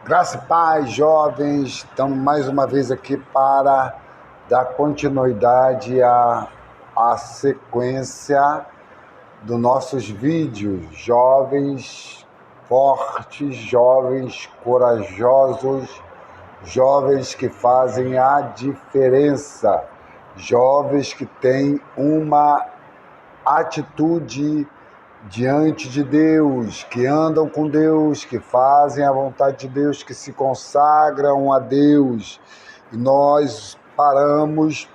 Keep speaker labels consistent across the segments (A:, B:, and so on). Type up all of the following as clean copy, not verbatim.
A: Graça e paz, jovens, estamos mais uma vez aqui para dar continuidade à sequência dos nossos vídeos. Jovens fortes, jovens corajosos, jovens que fazem a diferença, jovens que têm uma atitude diante de Deus, que andam com Deus, que fazem a vontade de Deus, que se consagram a Deus. E nós paramos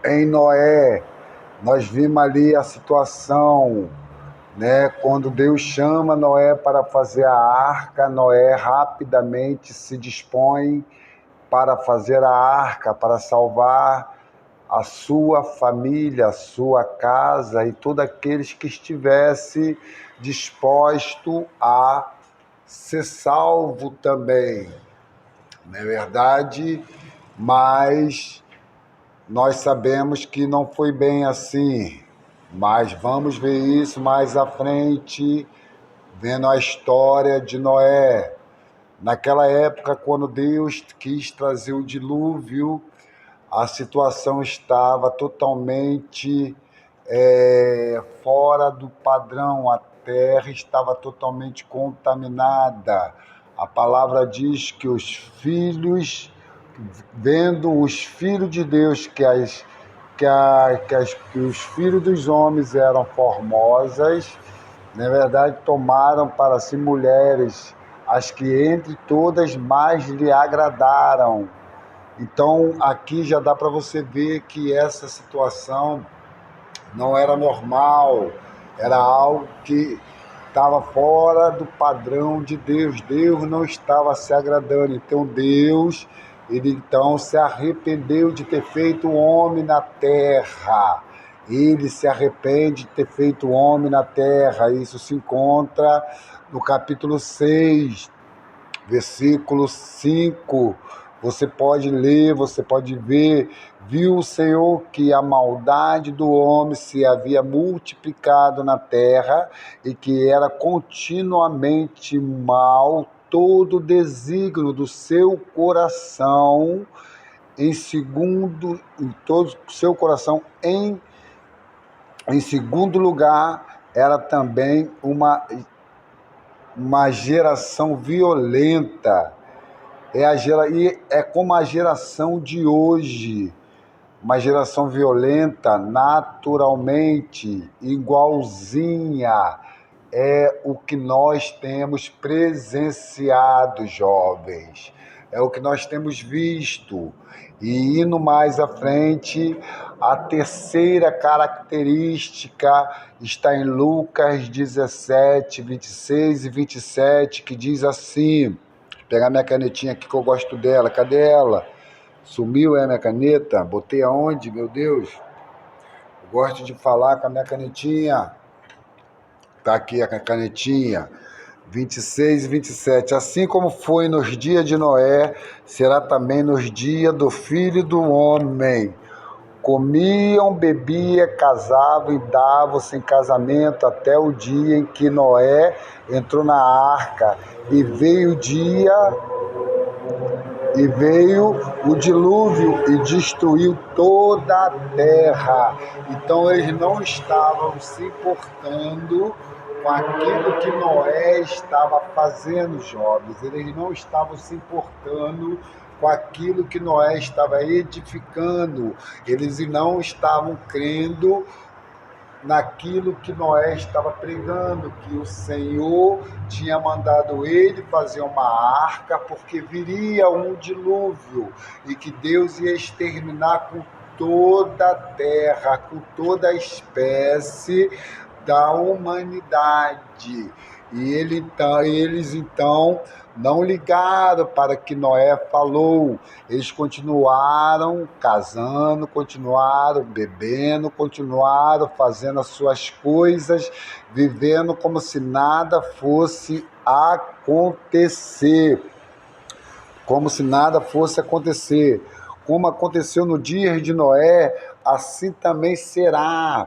A: em Noé, nós vimos ali a situação, né? Quando Deus chama Noé para fazer a arca, Noé rapidamente se dispõe para fazer a arca, para salvar a sua família, a sua casa e todos aqueles que estivesse disposto a ser salvo também. Não é verdade? Mas nós sabemos que não foi bem assim. Mas vamos ver isso mais à frente, vendo a história de Noé. Naquela época, quando Deus quis trazer o dilúvio, a situação estava totalmente fora do padrão, a terra estava totalmente contaminada. A palavra diz que os filhos, vendo os filhos de Deus, que os filhos dos homens eram formosas, na verdade tomaram para si mulheres, as que entre todas mais lhe agradaram. Então, aqui já dá para você ver que essa situação não era normal, era algo que estava fora do padrão de Deus. Deus não estava se agradando. Então, Deus, ele então se arrependeu de ter feito o homem na terra. Ele se arrepende de ter feito o homem na terra. Isso se encontra no capítulo 6, versículo 5. Você pode ler, você pode ver. Viu o Senhor que a maldade do homem se havia multiplicado na terra e que era continuamente mal todo o desígnio do seu coração, em segundo lugar, era também uma geração violenta. É como a geração de hoje, uma geração violenta, naturalmente, igualzinha. É o que nós temos presenciado, jovens. É o que nós temos visto. E indo mais à frente, a terceira característica está em Lucas 17, 26 e 27, que diz assim... Vou pegar minha canetinha aqui que eu gosto dela. Cadê ela? Sumiu minha caneta? Botei aonde, meu Deus? Eu gosto de falar com a minha canetinha. Tá aqui a canetinha. 26 e 27. Assim como foi nos dias de Noé, será também nos dias do Filho do Homem. Comiam, bebiam, casavam e davam-se em casamento até o dia em que Noé entrou na arca e veio o dilúvio e destruiu toda a terra. Então eles não estavam se importando com aquilo que Noé estava fazendo, jovens. Eles não estavam se importando com aquilo que Noé estava edificando. Eles não estavam crendo naquilo que Noé estava pregando, que o Senhor tinha mandado ele fazer uma arca, porque viria um dilúvio, e que Deus ia exterminar com toda a terra, com toda a espécie da humanidade. E eles então não ligaram para que Noé falou. Eles continuaram casando, continuaram bebendo, continuaram fazendo as suas coisas, vivendo como se nada fosse acontecer. Como se nada fosse acontecer. Como aconteceu no dia de Noé, assim também será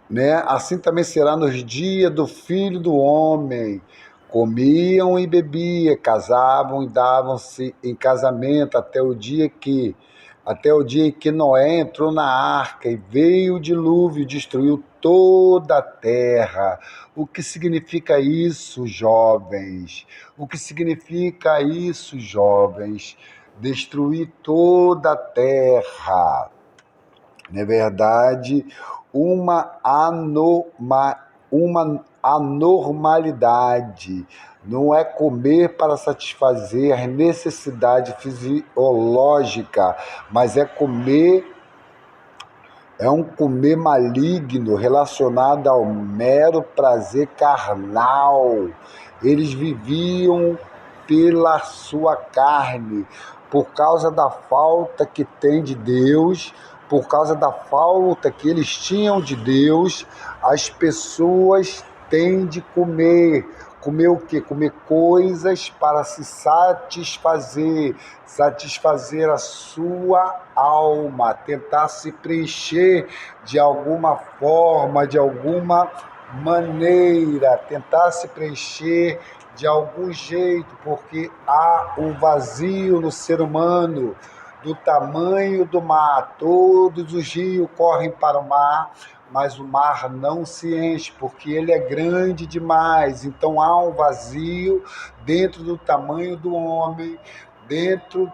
A: né? Assim também será nos dias do Filho do Homem. Comiam e bebiam, casavam e davam-se em casamento até o dia em que Noé entrou na arca e veio o dilúvio e destruiu toda a terra. O que significa isso, jovens? O que significa isso, jovens? Destruir toda a terra. Na verdade, uma, uma anormalidade. Não é comer para satisfazer a necessidade fisiológica, mas é um comer maligno relacionado ao mero prazer carnal. Eles viviam pela sua carne, por causa da falta que tem de Deus, por causa da falta que eles tinham de Deus, as pessoas têm de comer. Comer o quê? Comer coisas para se satisfazer, satisfazer a sua alma, tentar se preencher de alguma forma, de alguma maneira, tentar se preencher de algum jeito, porque há um vazio no ser humano do tamanho do mar. Todos os rios correm para o mar, mas o mar não se enche, porque ele é grande demais. Então há um vazio dentro do tamanho do homem, dentro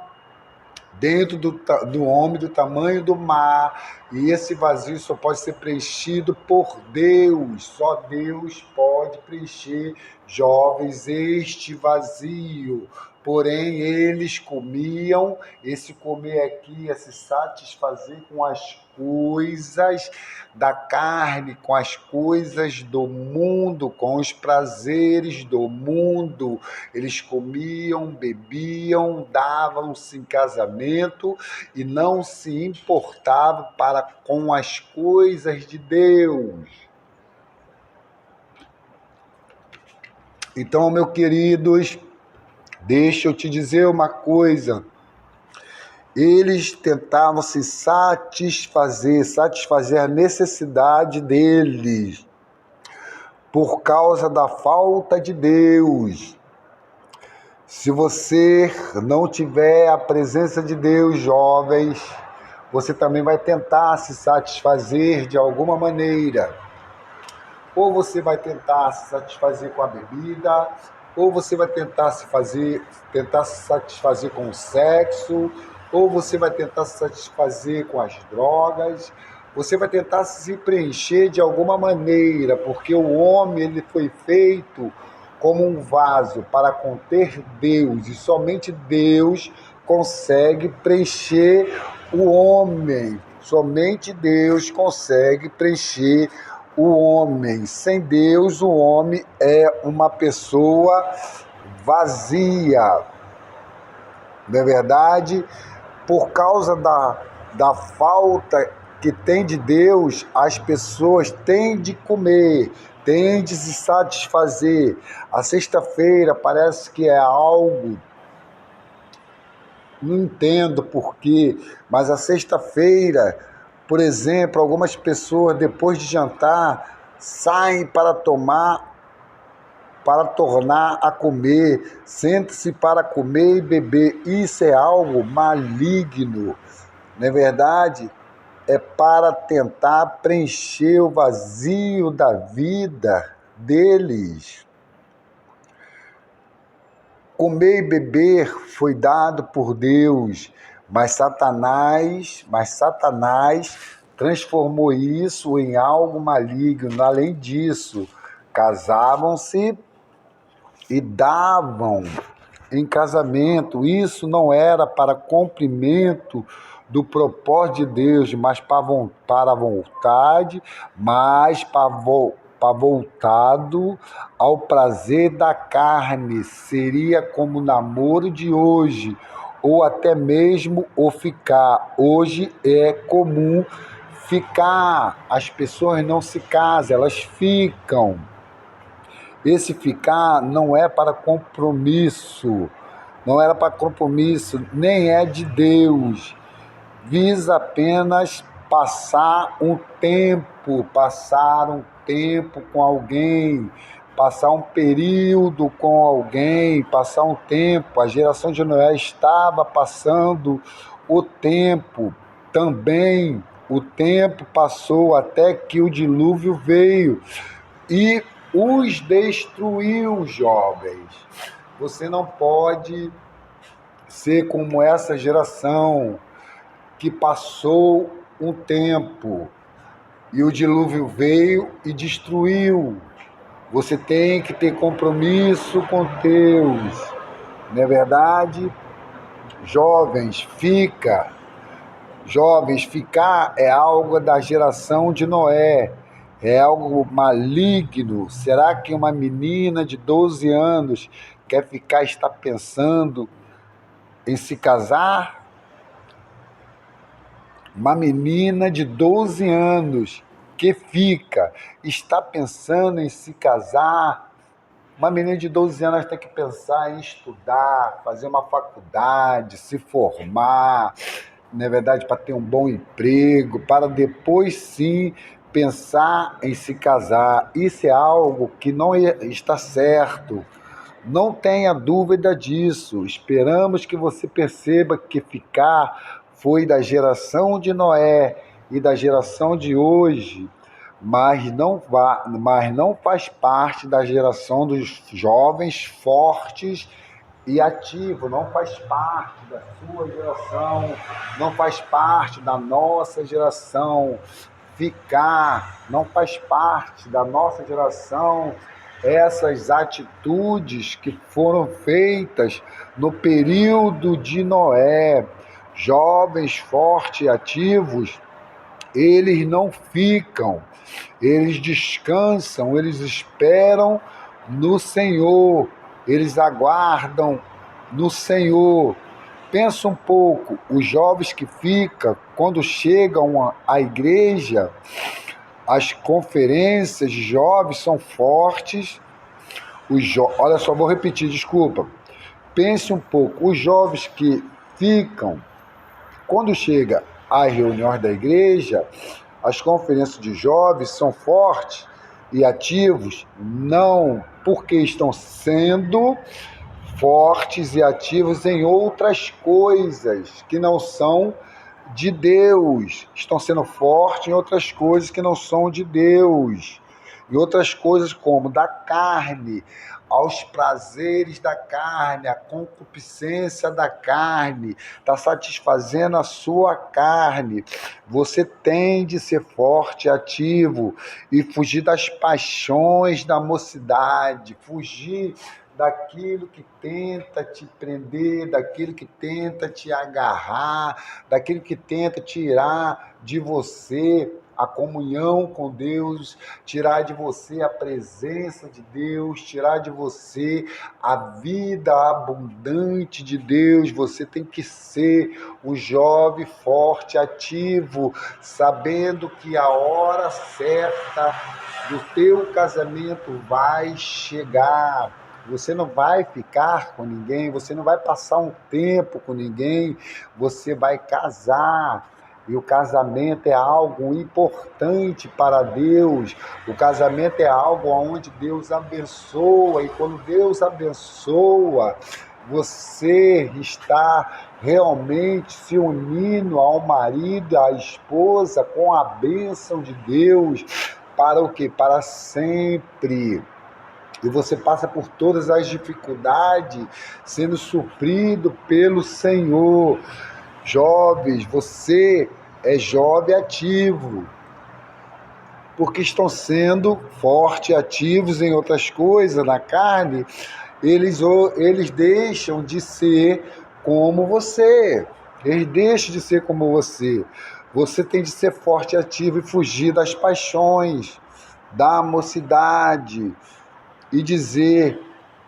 A: do homem, do tamanho do mar, e esse vazio só pode ser preenchido por Deus. Só Deus pode preencher, jovens, este vazio. Porém, eles comiam, esse comer aqui é se satisfazer com as coisas da carne, com as coisas do mundo, com os prazeres do mundo. Eles comiam, bebiam, davam-se em casamento e não se importavam para com as coisas de Deus. Então, meus queridos, deixa eu te dizer uma coisa. Eles tentavam se satisfazer a necessidade deles, por causa da falta de Deus. Se você não tiver a presença de Deus, jovens, você também vai tentar se satisfazer de alguma maneira. Ou você vai tentar se satisfazer com a bebida, ou você vai tentar se satisfazer com o sexo, ou você vai tentar se satisfazer com as drogas. Você vai tentar se preencher de alguma maneira, porque o homem ele foi feito como um vaso para conter Deus, e somente Deus consegue preencher o homem. Somente Deus consegue preencher o homem. Sem Deus, o homem é uma pessoa vazia. Não é verdade? Por causa da falta que tem de Deus, as pessoas têm de comer, têm de se satisfazer. A sexta-feira parece que é algo, não entendo porquê, mas a sexta-feira, por exemplo, algumas pessoas depois de jantar saem para tornar a comer, sente-se para comer e beber. Isso é algo maligno, não é verdade? É para tentar preencher o vazio da vida deles. Comer e beber foi dado por Deus, mas Satanás transformou isso em algo maligno. Além disso, casavam-se e davam em casamento. Isso não era para cumprimento do propósito de Deus, mas para a vontade, mas para voltado ao prazer da carne. Seria como o namoro de hoje, ou até mesmo o ficar. Hoje é comum ficar, as pessoas não se casam, elas ficam. Esse ficar não é para compromisso, não era para compromisso, nem é de Deus. Visa apenas passar um tempo com alguém, passar um período com alguém, passar um tempo. A geração de Noé estava passando o tempo também. O tempo passou até que o dilúvio veio e os destruiu, jovens. Você não pode ser como essa geração que passou um tempo e o dilúvio veio e destruiu. Você tem que ter compromisso com Deus, não é verdade? Jovens, ficar é algo da geração de Noé, é algo maligno. Será que uma menina de 12 anos está pensando em se casar? Uma menina de 12 anos está pensando em se casar. Uma menina de 12 anos tem que pensar em estudar, fazer uma faculdade, se formar, na verdade, para ter um bom emprego, para depois sim pensar em se casar. Isso é algo que não está certo. Não tenha dúvida disso. Esperamos que você perceba que ficar foi da geração de Noé e da geração de hoje, mas não faz parte da geração dos jovens fortes e ativos, não faz parte da sua geração, não faz parte da nossa geração. Não faz parte da nossa geração essas atitudes que foram feitas no período de Noé. Jovens, fortes e ativos, eles não ficam, eles descansam, eles esperam no Senhor, eles aguardam no Senhor. Pensa um pouco, os jovens que ficam, quando chegam à igreja, as conferências de jovens são fortes. Olha só, vou repetir, desculpa. Pense um pouco, os jovens que ficam, quando chega às reuniões da igreja, as conferências de jovens são fortes e ativos, não porque estão sendo fortes e ativos em outras coisas que não são de Deus. Estão sendo fortes em outras coisas que não são de Deus. Em outras coisas como da carne, aos prazeres da carne, a concupiscência da carne, está satisfazendo a sua carne. Você tem de ser forte e ativo e fugir das paixões da mocidade, fugir daquilo que tenta te prender, daquilo que tenta te agarrar, daquilo que tenta tirar de você a comunhão com Deus, tirar de você a presença de Deus, tirar de você a vida abundante de Deus. Você tem que ser um jovem forte, ativo, sabendo que a hora certa do teu casamento vai chegar. Você não vai ficar com ninguém, você não vai passar um tempo com ninguém, você vai casar. E o casamento é algo importante para Deus. O casamento é algo onde Deus abençoa. E quando Deus abençoa, você está realmente se unindo ao marido, à esposa, com a bênção de Deus. Para o quê? Para sempre. E você passa por todas as dificuldades, sendo suprido pelo Senhor. Jovens, você é jovem ativo, porque estão sendo fortes e ativos em outras coisas, na carne, eles deixam de ser como você. Eles deixam de ser como você. Você tem de ser forte e ativo e fugir das paixões, da mocidade, e dizer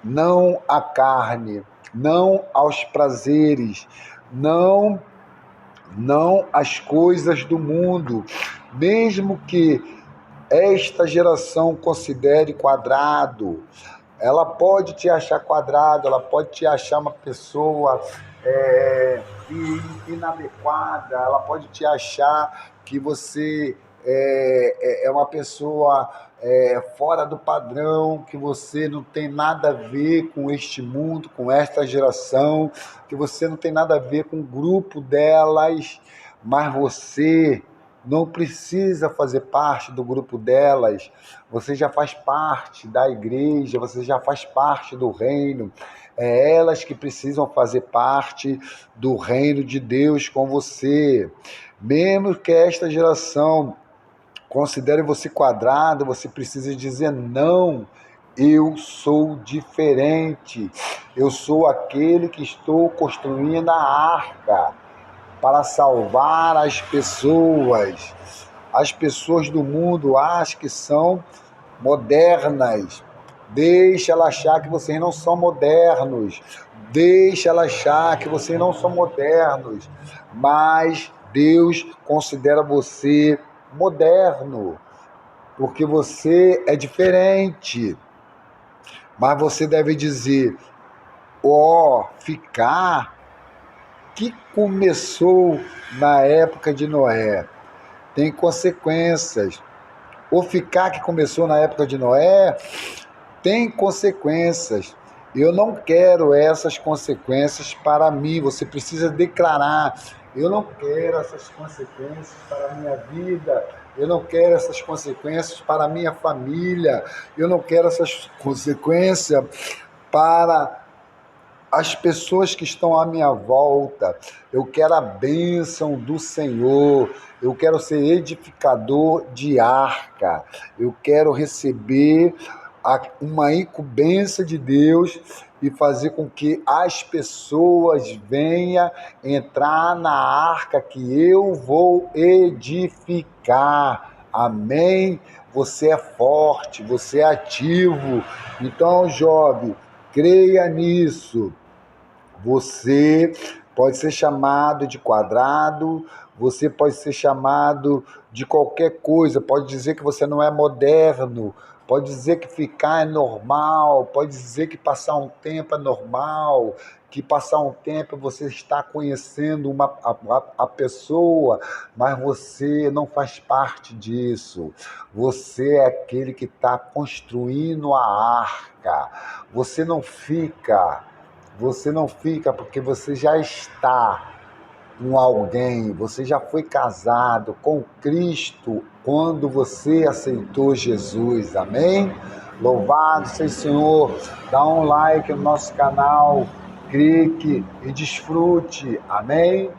A: não à carne, não aos prazeres, não às coisas do mundo. Mesmo que esta geração considere quadrado, ela pode te achar quadrado, ela pode te achar uma pessoa inadequada, ela pode te achar que você é uma pessoa fora do padrão, que você não tem nada a ver com este mundo, com esta geração, que você não tem nada a ver com o grupo delas, mas você não precisa fazer parte do grupo delas, você já faz parte da igreja, você já faz parte do reino. É elas que precisam fazer parte do reino de Deus com você. Mesmo que esta geração considere você quadrado, você precisa dizer não. Eu sou diferente. Eu sou aquele que estou construindo a arca para salvar as pessoas. As pessoas do mundo acham que são modernas. Deixa ela achar que vocês não são modernos. Deixa ela achar que vocês não são modernos. Mas Deus considera você moderno, porque você é diferente. Mas você deve dizer, ficar que começou na época de Noé tem consequências. O ficar que começou na época de Noé tem consequências. Eu não quero essas consequências para mim. Você precisa declarar: eu não quero essas consequências para a minha vida. Eu não quero essas consequências para a minha família. Eu não quero essas consequências para as pessoas que estão à minha volta. Eu quero a bênção do Senhor. Eu quero ser edificador de arca. Eu quero receber uma incumbência de Deus e fazer com que as pessoas venham entrar na arca que eu vou edificar. Amém? Você é forte, você é ativo. Então, jovem, creia nisso. Você pode ser chamado de quadrado, você pode ser chamado de qualquer coisa, pode dizer que você não é moderno, pode dizer que ficar é normal, pode dizer que passar um tempo é normal, que passar um tempo você está conhecendo a pessoa, mas você não faz parte disso. Você é aquele que está construindo a arca. Você não fica porque você já está com alguém, você já foi casado com Cristo quando você aceitou Jesus, amém? Louvado seja o Senhor, dá um like no nosso canal, clique e desfrute, amém?